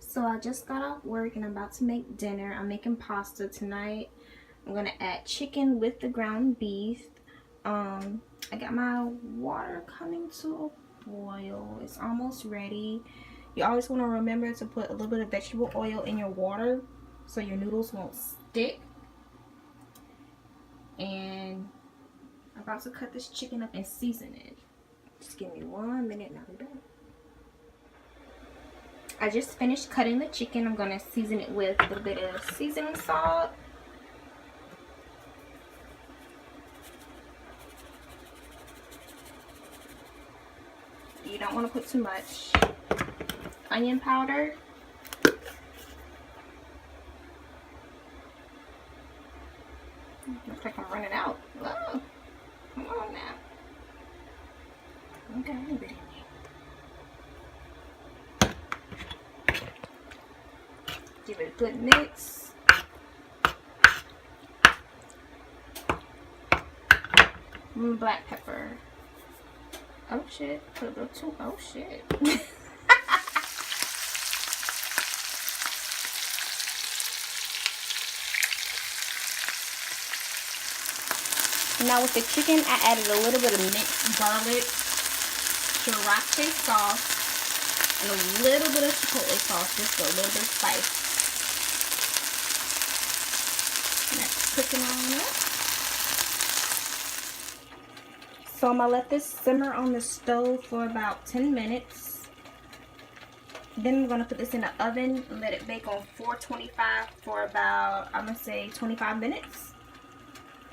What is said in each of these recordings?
So I just got off work and I'm about to make dinner. I'm making pasta tonight. I'm gonna add chicken with the ground beef. I got my water coming to a boil. It's almost ready. You always want to remember to put a little bit of vegetable oil in your water so your noodles won't stick. And I'm about to cut this chicken up and season it. Just give me 1 minute and I'll be back. I just finished cutting the chicken. I'm going to season it with a little bit of seasoning salt. You don't want to put too much. Onion powder. Looks like I'm running out. Whoa. Come on now. Okay, a little bit in there. Give it a good mix. Black pepper. Oh shit. Put a little too. Oh shit. Now with the chicken, I added a little bit of minced garlic, sriracha sauce, and a little bit of chipotle sauce, just for a little bit of spice. And that's cooking on up. So I'm going to let this simmer on the stove for about 10 minutes. Then I'm going to put this in the oven and let it bake on 425 for about, I'm going to say 25 minutes.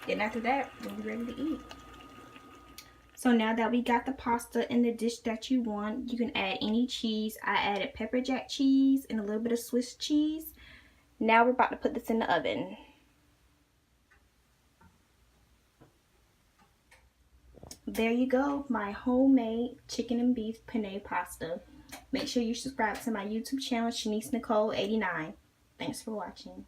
And after that, we'll be ready to eat. So now that we got the pasta in the dish that you want, you can add any cheese. I added pepper jack cheese and a little bit of Swiss cheese. Now we're about to put this in the oven. There you go, my homemade chicken and beef penne pasta. Make sure you subscribe to my YouTube channel, Shanice Nicole 89. Thanks for watching.